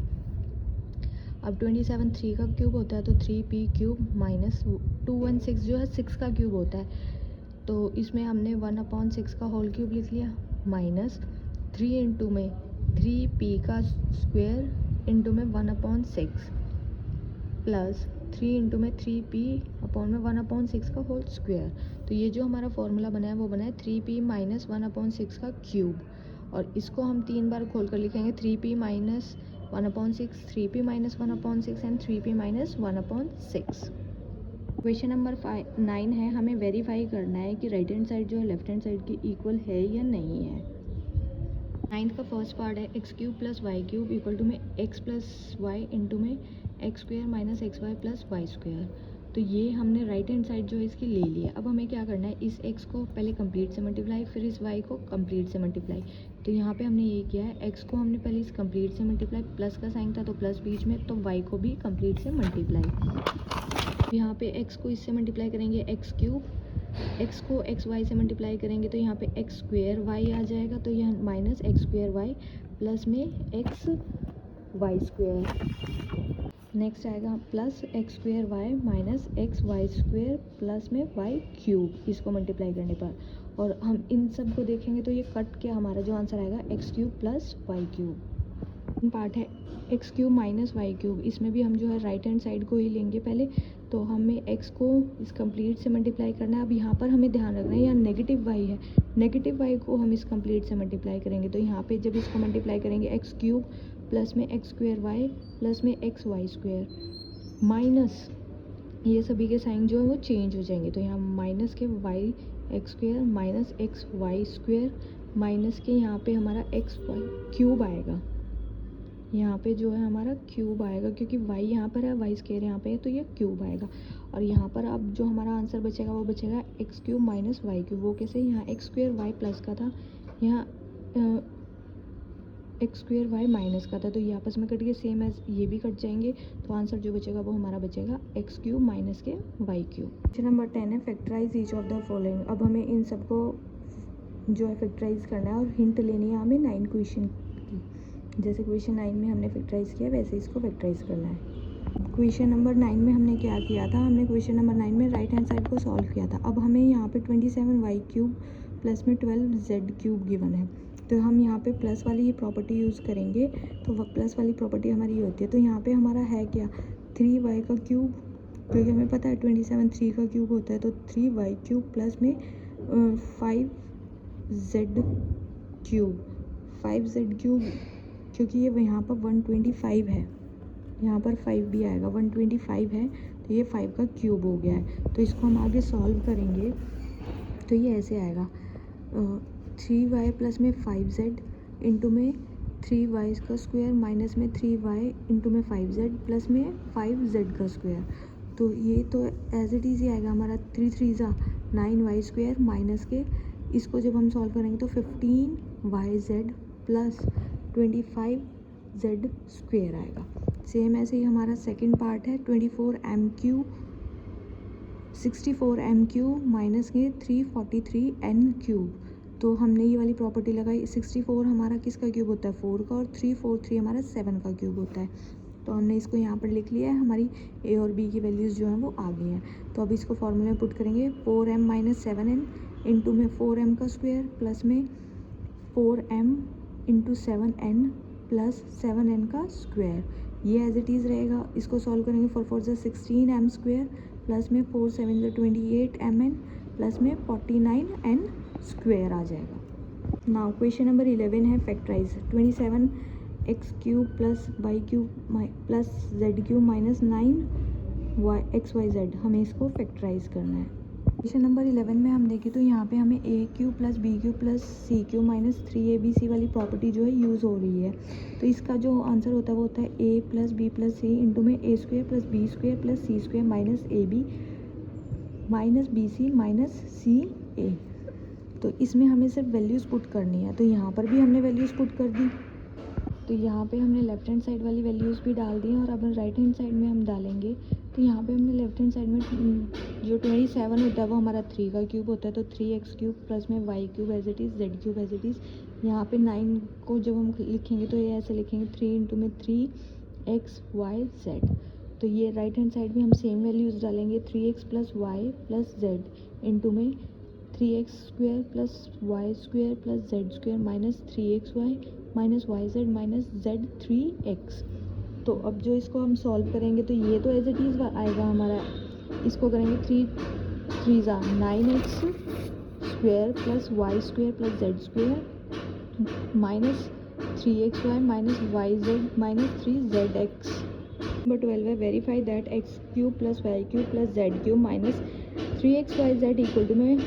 अब 27 3 का क्यूब होता है तो 3p क्यूब माइनस 216 जो है 6 का क्यूब होता है, तो इसमें हमने 1/6 का होल क्यूब लिख लिया माइनस 3 इंटू में 3p का स्क्वायर इंटू में 1/6 प्लस 3 इंटू में 3p अपॉन में 1/6 का होल स्क्वायर। तो ये जो हमारा फॉर्मूला बना है वो बना है 3p माइनस 1/6 का क्यूब, और इसको हम 3 बार खोल कर लिखेंगे 3p minus 1/6, 3p minus 1/6 and 3p minus 1/6। Question number 9 है, हमें वेरीफाई करना है कि राइट हैंड साइड जो है लेफ्ट हैंड साइड की इक्वल है या नहीं है। 9th का फर्स्ट पार्ट है x cube plus Y cube equal to में एक्स प्लस वाई इंटू में x square minus x y plus Y square. तो ये हमने राइट हैंड साइड जो है इसकी ले लिया। अब हमें क्या करना है, इस x को पहले कंप्लीट से मल्टीप्लाई, फिर इस y को कंप्लीट से मल्टीप्लाई। तो यहाँ पे हमने ये किया है, x को हमने पहले इस कंप्लीट से मल्टीप्लाई, प्लस का साइन था तो प्लस बीच में, तो y को भी कंप्लीट से मल्टीप्लाई। यहाँ पे x को इससे मल्टीप्लाई करेंगे एक्स क्यूब, x को एक्स वाई से मल्टीप्लाई करेंगे तो यहाँ पे एक्स स्क्वेयर वाई आ जाएगा, तो यहाँ minus x square y plus में एक्स वाई स्क्वेयर। नेक्स्ट आएगा plus x square y minus x y square plus में वाई क्यूब, इसको मल्टीप्लाई करने पर, और हम इन सब को देखेंगे तो ये कट के हमारा जो आंसर आएगा X cube plus Y cube. Part है x cube minus Y cube, इसमें भी हम जो है राइट हैंड साइड को ही लेंगे पहले, तो हमें एक्स को इस कंप्लीट से मल्टीप्लाई करना है। अब यहाँ पर हमें ध्यान रखना है यहाँ नेगेटिव वाई है, नेगेटिव वाई को हम इस कंप्लीट से मल्टीप्लाई करेंगे, तो यहाँ पे जब इसको मल्टीप्लाई करेंगे एक्स क्यूब प्लस में एक्स स्क्वेयर वाई प्लस में एक्स वाई स्क्वेयर माइनस ये सभी के साइन जो है वो चेंज हो जाएंगे, तो यहाँ माइनस के y x square minus x y square minus के यहाँ पे हमारा एक्स वाई क्यूब आएगा, यहाँ पे जो है हमारा क्यूब आएगा क्योंकि y यहाँ पर है, वाई स्क्वायर यहाँ पे है, तो ये क्यूब आएगा। और यहाँ पर अब जो हमारा आंसर बचेगा वो बचेगा x cube minus Y cube. वो कैसे, यहाँ एक्स स्क्वायर वाई प्लस का था, यहाँ एक्स स्क्वेयर वाई माइनस का था, तो ये आपस में कट गए, सेम एज ये भी कट जाएंगे, तो आंसर जो बचेगा वो हमारा बचेगा एक्स क्यूब माइनस के वाई क्यूब। क्वेश्चन नंबर 10 है factorise each of the following. अब हमें इन सबको जो है फैक्टराइज करना है और हिंट लेनी है हमें 9 क्वेश्चन की। जैसे क्वेश्चन 9 में हमने फैक्टराइज किया वैसे इसको फैक्टराइज करना है। क्वेश्चन नंबर 9 में हमने क्या किया था, हमने क्वेश्चन नंबर 9 में राइट हैंड साइड को सॉल्व किया था। अब हमें यहाँ पे 27 वाई क्यूब प्लस में 12 जेड क्यूब गिवन है, तो हम यहाँ पे प्लस वाली ही प्रॉपर्टी यूज़ करेंगे। तो वह प्लस वाली प्रॉपर्टी हमारी ये होती है, तो यहाँ पे हमारा है क्या 3y का क्यूब, क्योंकि हमें पता है 27 3 का क्यूब होता है, तो 3y क्यूब प्लस में 5z क्यूब 5z क्यूब, क्योंकि ये यहाँ पर 125 है, यहाँ पर 5 भी आएगा, 125 है, तो ये 5 का क्यूब हो गया है। तो इसको हम आगे सॉल्व करेंगे तो ये ऐसे आएगा 3y प्लस में 5z इंटू में 3y का स्क्वायर माइनस में 3y इंटू में 5z प्लस में 5z का स्क्वायर। तो ये तो एज इट इज़ ही आएगा हमारा 3 3 ज़ा 9y स्क्वायर माइनस के, इसको जब हम सॉल्व करेंगे तो 15yz प्लस 25z स्क्वायर आएगा। सेम ऐसे ही हमारा सेकंड पार्ट है 64m क्यूब माइनस के 343n क्यूब। तो हमने ये वाली प्रॉपर्टी लगाई, 64 हमारा किसका क्यूब होता है 4 का, और 343 हमारा 7 का क्यूब होता है। तो हमने इसको यहाँ पर लिख लिया है, हमारी ए और बी की वैल्यूज़ जो हैं वो आ गई हैं। तो अब इसको फॉर्मूले में पुट करेंगे 4m माइनस 7n इंटू में 4m का स्क्वायर प्लस में 4m into 7n plus 7n का स्क्वायर, ये एज इट इज़ रहेगा। इसको सॉल्व करेंगे 4 4 ज़ा 16m स्क्वायर प्लस में 4 7 ज़ा 28mn प्लस में 49n स्क्वायर आ जाएगा। नाउ क्वेश्चन नंबर 11 है factorise 27 x cube plus Y cube plus z cube minus 9 x y z, हमें इसको फैक्टराइज करना है। क्वेश्चन नंबर 11 में हम देखें तो यहाँ पे हमें A cube plus B cube plus C cube minus 3abc वाली प्रॉपर्टी जो है यूज़ हो रही है। तो इसका जो आंसर होता है वो होता है A plus B plus C into में A square plus B square plus C square minus A B minus B C minus C A. तो इसमें हमें सिर्फ वैल्यूज़ पुट करनी है, तो यहाँ पर भी हमने वैल्यूज़ पुट कर दी। तो यहाँ पे हमने लेफ्ट हैंड साइड वाली वैल्यूज़ भी डाल दी और अब राइट हैंड साइड में हम डालेंगे। तो यहाँ पे हमने लेफ्ट हैंड साइड में जो 27 होता है वो हमारा 3 का क्यूब होता है, तो 3x क्यूब प्लस में y cube as it is z cube as it is. यहाँ पे 9 को जब हम लिखेंगे तो ये ऐसे लिखेंगे 3 इंटू में 3xyz। तो ये राइट हैंड साइड में हम सेम वैल्यूज़ डालेंगे 3x plus Y plus Z into में 3x square plus Y square plus Z square minus 3xy minus Y Z minus z 3x। तो अब जो इसको हम सॉल्व करेंगे तो ये तो एज इट इज़ आएगा हमारा, इसको करेंगे 3 3 ज़ा 9x square plus Y square plus Z square minus 3xy minus Y Z minus 3zx। Number 12 है verify that x cube plus Y cube plus z cube minus 3xyz equal to में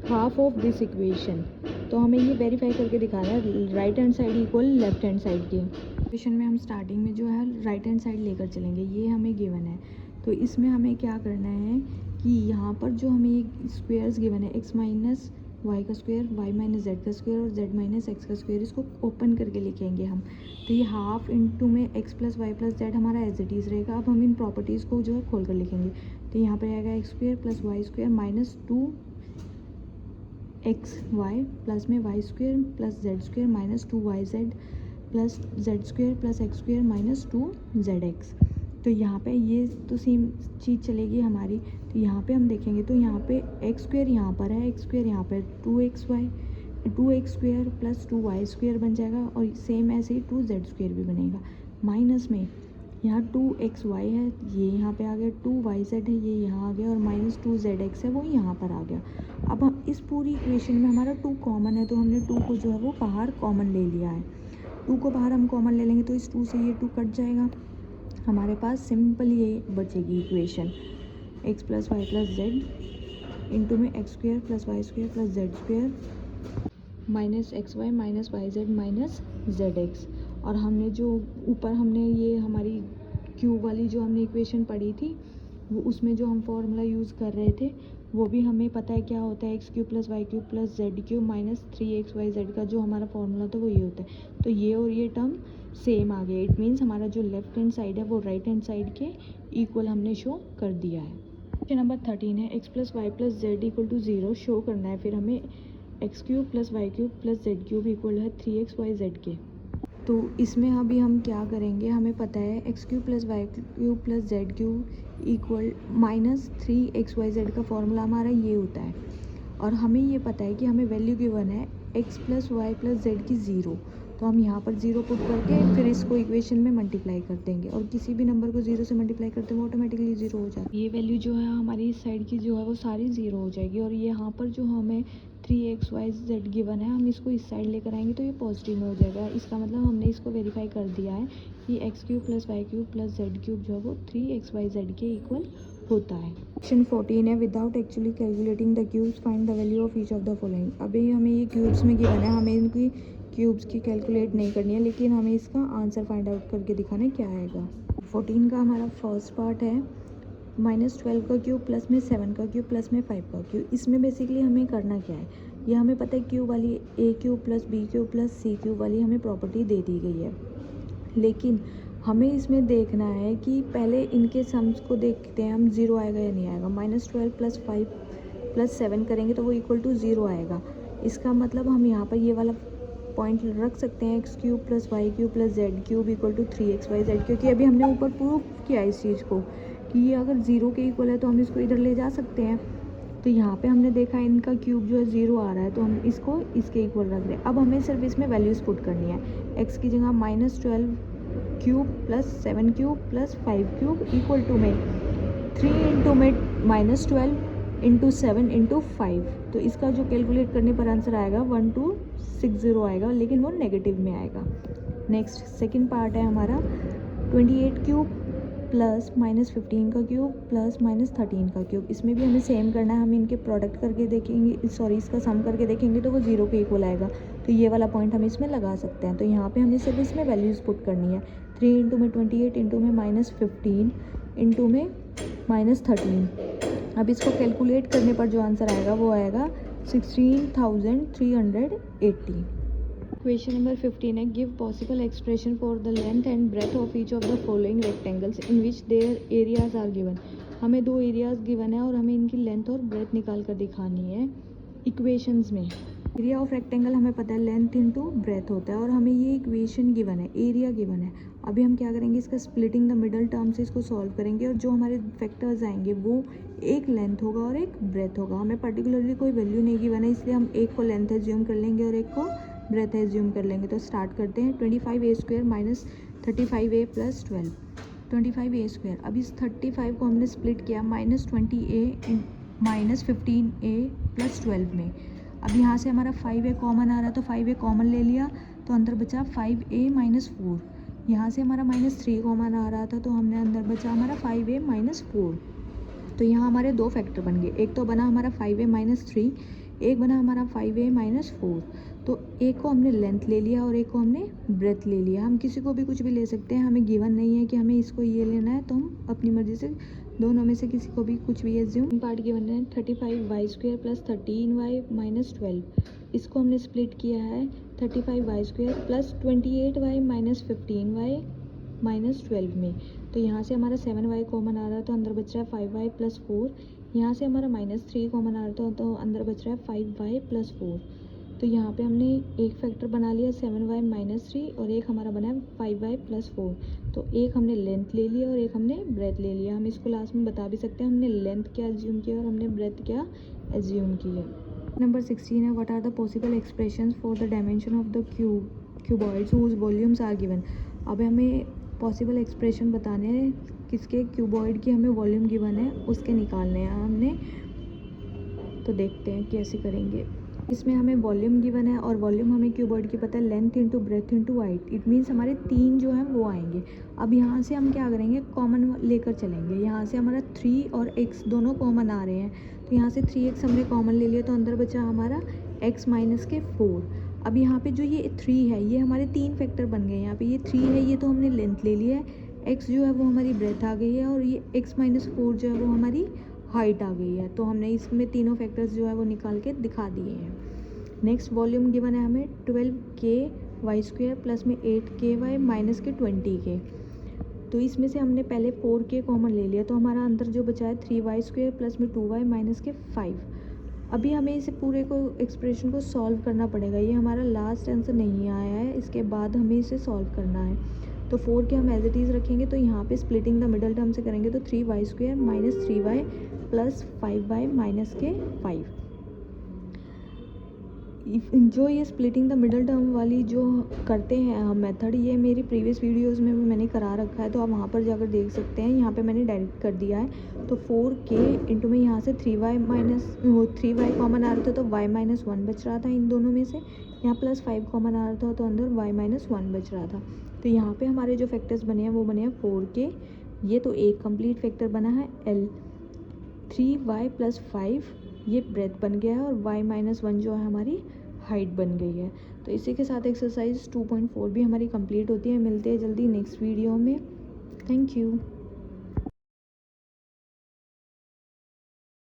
half of this equation. तो हमें ये verify करके दिखाना है right hand side equal left hand side के। Equation में हम स्टार्टिंग में जो है राइट हैंड साइड लेकर चलेंगे, ये हमें गिवन है। तो इसमें हमें क्या करना है कि यहाँ पर जो हमें ये स्क्वेयर्स गिवन है x माइनस वाई का स्क्वायर y माइनस जेड का स्क्वायर और z माइनस एक्स का स्क्वायर, इसको ओपन करके लिखेंगे हम। तो ये हाफ इंटू में x plus Y plus z हमारा एज इट इज़ रहेगा। अब हम इन प्रॉपर्टीज़ को जो है खोल कर लिखेंगे। तो यहाँ पर आएगा X square plus Y square minus 2xy plus में Y square plus Z square minus 2yz plus Z square plus X square minus 2zx। तो यहाँ पे ये तो सेम चीज़ चलेगी हमारी। तो यहाँ पे हम देखेंगे तो यहाँ पे एक्स स्क्वायर यहाँ पर है, एक्स स्क्वायर यहाँ पर 2x square plus 2y square बन जाएगा और सेम ऐसे ही 2z स्क्वायर भी बनेगा। माइनस में यहाँ 2xy है, ये यहाँ पे आ गया, 2yz है, ये यहाँ आ गया और माइनस 2zx है, वो यहाँ पर आ गया। अब हम इस पूरी इक्वेशन में हमारा 2 कॉमन है, तो हमने 2 को जो है वो बाहर कॉमन ले लिया है। 2 को बाहर हम कॉमन ले लेंगे तो इस 2 से ये 2 कट जाएगा, हमारे पास सिंपल ये बचेगी equation x plus Y plus Z into में x square plus Y square plus Z square minus x Y minus Y Z minus Z X. और हमने जो ऊपर हमने ये हमारी क्यूब वाली जो हमने इक्वेशन पढ़ी थी वो उसमें जो हम फॉर्मूला यूज़ कर रहे थे वो भी हमें पता है क्या होता है, x cube plus Y cube plus z cube minus 3xyz का जो हमारा फॉर्मूला होता है वो ये होता है। तो ये और ये टर्म सेम आ गया। इट मीन्स हमारा जो लेफ्ट हैंड साइड है वो राइट हैंड साइड के इक्वल हमने शो कर दिया है। क्वेश्चन नंबर 13 है, x plus Y plus z equal to 0 show करना है। फिर हमें x cube plus Y cube plus z cube equal है 3xyz के। तो इसमें अभी हम क्या करेंगे, हमें पता है x cube plus Y cube plus z cube equal minus 3xyz का फॉर्मूला हमारा ये होता है। और हमें ये पता है कि हमें वैल्यू गिवन है x plus Y plus z की 0। तो हम यहाँ पर 0 पुट करके फिर इसको इक्वेशन में मल्टीप्लाई कर देंगे, और किसी भी नंबर को 0 से मल्टीप्लाई करते हैं वो ऑटोमेटिकली 0 हो जाती है। ये वैल्यू जो है हमारी इस साइड की जो है वो सारी 0 हो जाएगी, और यहाँ पर जो हमें 3xyz गिवन है हम इसको इस साइड लेकर आएंगे तो ये पॉजिटिव में हो जाएगा। इसका मतलब हमने इसको वेरीफाई कर दिया है कि x cube plus Y cube plus z cube जो है वो 3xyz के इक्वल होता है। क्वेश्चन 14 है, without actually calculating the cubes find the value of each of the following. अभी हमें ये क्यूब्स में गिवन है, हमें इनकी क्यूब्स की कैलकुलेट नहीं करनी है, लेकिन हमें इसका आंसर फाइंड आउट करके दिखाना है क्या आएगा। 14 का हमारा फर्स्ट पार्ट है -12 का क्यूब प्लस में 7 का क्यूब प्लस में 5 का क्यूब। इसमें बेसिकली हमें करना क्या है, ये हमें पता है क्यूब वाली A cube plus B cube plus C cube वाली हमें प्रॉपर्टी दे दी गई है, लेकिन हमें इसमें देखना है कि पहले इनके सम्स को देखते हैं हम 0 आएगा या नहीं आएगा। -12 प्लस 5 प्लस 7 करेंगे तो वो इक्वल टू 0 आएगा। इसका मतलब हम यहाँ पर ये वाला पॉइंट रख सकते हैं x cube plus Y cube plus z cube equal to 3xyz, क्योंकि अभी हमने ऊपर प्रूव किया इस चीज़ को कि ये अगर 0 के इक्वल है तो हम इसको इधर ले जा सकते हैं। तो यहाँ पे हमने देखा इनका क्यूब जो है 0 आ रहा है, तो हम इसको इसके इक्वल रख दें। अब हमें सिर्फ इसमें वैल्यूज़ पुट करनी है। एक्स की जगह -12 cube plus 7 cube plus 5 cube equal to में 3 इंटू में -12 इंटू 7 इंटू 5। तो इसका जो कैलकुलेट करने पर आंसर आएगा 1260 आएगा, लेकिन वो नेगेटिव में आएगा। नेक्स्ट सेकंड पार्ट है हमारा 28 क्यूब प्लस -15 का क्यूब प्लस -13 का क्यूब। इसमें भी हमें सेम करना है, हम इनके प्रोडक्ट करके देखेंगे, सॉरी इसका सम करके देखेंगे तो वो 0 के इक्वल आएगा। तो ये वाला पॉइंट हम इसमें लगा सकते हैं। तो यहाँ पे हमें सिर्फ इसमें वैल्यूज़ पुट करनी है। 3 इंटू में 28 इंटू में -15 इंटू में -13। अब इसको कैलकुलेट करने पर जो आंसर आएगा वो आएगा 16,380। क्वेश्चन नंबर 15 है, give possible expression for the length and breadth of each of the following rectangles in which their areas are given. हमें दो एरियाज गिवन है और हमें इनकी लेंथ और ब्रेथ निकाल कर दिखानी है इक्वेशंस में। एरिया ऑफ रेक्टेंगल हमें पता है लेंथ इंटू ब्रेथ होता है, और हमें ये इक्वेशन गिवन है, एरिया गिवन है। अभी हम क्या करेंगे, इसका स्प्लिटिंग द मिडल टर्म से इसको सॉल्व करेंगे, और जो हमारे फैक्टर्स आएंगे वो एक लेंथ होगा और एक ब्रेथ होगा। हमें पर्टिकुलरली कोई वैल्यू नहीं गिवन है, इसलिए हम एक को लेंथ एज्यूम कर लेंगे और एक को ब्रेथ एज्यूम कर लेंगे। तो स्टार्ट करते हैं। 25a² minus 35a plus 12, 25a²। अब इस 35 को हमने स्प्लिट किया -20a माइनस 15a प्लस 12 में। अब यहाँ से हमारा 5a कॉमन आ रहा है, तो 5a कॉमन ले लिया तो अंदर बचा 5a माइनस 4। यहाँ से हमारा -3 कॉमन आ रहा था, तो हमने अंदर बचा हमारा 5a माइनस 4। तो यहाँ हमारे दो फैक्टर बन गए, एक तो बना हमारा 5a माइनस 3, एक बना हमारा 5a माइनस 4। तो एक को हमने लेंथ ले लिया और एक को हमने ब्रेथ ले लिया। हम किसी को भी कुछ भी ले सकते हैं, हमें गिवन नहीं है कि हमें इसको ये लेना है, तो हम अपनी मर्जी से दोनों में से किसी को भी कुछ भी एज्यूम। पार्ट गिवन है 35y² प्लस 13y माइनस 12। इसको हमने स्प्लिट किया है 35y² plus 28y minus 15y minus 12 में। तो यहाँ से हमारा 7y कॉमन आ रहा है, तो अंदर बच रहा है 5y प्लस 4। यहाँ से हमारा -3 कॉमन आ रहा था, तो अंदर बच रहा है 5y प्लस 4। तो यहाँ पे हमने एक फैक्टर बना लिया 7y माइनस 3, और एक हमारा बना है 5y प्लस 4। तो एक हमने लेंथ ले लिया और एक हमने ब्रेथ ले लिया। हम इसको लास्ट में बता भी सकते हैं हमने लेंथ क्या एज्यूम किया और हमने ब्रेथ क्या एज्यूम किया। नंबर 16 है, what are the possible expressions for the dimension of the cuboids whose volumes are given. अब हमें पॉसिबल एक्सप्रेशन बताने हैं किसके, क्यूबॉइड की हमें वॉल्यूम गिवन है उसके निकालने हैं हमने। तो देखते हैं कैसे करेंगे। इसमें हमें वॉल्यूम गिवन है और वॉल्यूम हमें क्यूबॉइड की पता है length into breadth into height. It means हमारे 3 जो हैं वो आएंगे। अब यहाँ से हम क्या करेंगे, कॉमन लेकर चलेंगे। यहाँ से हमारा 3 और x दोनों कॉमन आ रहे हैं, तो यहाँ से 3x हमने कॉमन ले लिया, तो अंदर बचा हमारा x माइनस के 4। अब यहाँ पे जो ये 3 है ये हमारे 3 फैक्टर बन गए। यहाँ पे ये 3 है, ये तो हमने लेंथ ले लिया है, x जो है वो हमारी ब्रेथ आ गई है, और ये x माइनस 4 जो है वो हमारी हाइट आ गई है। तो हमने इसमें तीनों फैक्टर्स जो है वो निकाल के दिखा दिए हैं। नेक्स्ट वॉल्यूम गिवन है हमें 12k² प्लस में 8ky माइनस के 20k। तो इसमें से हमने पहले 4k कॉमन ले लिया, तो हमारा अंदर जो बचा है 3y² प्लस में 2y माइनस के 5। अभी हमें इसे पूरे को एक्सप्रेशन को सॉल्व करना पड़ेगा। ये हमारा लास्ट आंसर नहीं आया है, इसके बाद हमें इसे सॉल्व करना है। तो 4 के हम एज इट इज़ रखेंगे, तो यहाँ पे स्प्लिटिंग द मिडल टर्म से करेंगे तो 3y² minus 3y plus 5y minus के 5। जो ये स्प्लिटिंग द मिडल टर्म वाली जो करते हैं हम मेथड, ये मेरी प्रीवियस वीडियोस में भी मैंने करा रखा है, तो आप वहाँ पर जाकर देख सकते हैं। यहाँ पे मैंने डायरेक्ट कर दिया है। तो 4k इंटू में यहाँ से 3y कॉमन आ रहा था, तो y माइनस 1 बच रहा था इन दोनों में से। यहाँ प्लस 5 कॉमन आ रहा था, तो अंदर y माइनस 1 बच रहा था। तो यहाँ पे हमारे जो फैक्टर्स बने हैं वो बने हैं 4k, ये तो एक कंप्लीट फैक्टर बना है l, 3y प्लस 5 ये ब्रेथ बन गया है, और y माइनस 1 जो है हमारी हाइट बन गई है। तो इसी के साथ एक्सरसाइज 2.4 भी हमारी कंप्लीट होती है। मिलते हैं जल्दी नेक्स्ट वीडियो में। Thank you.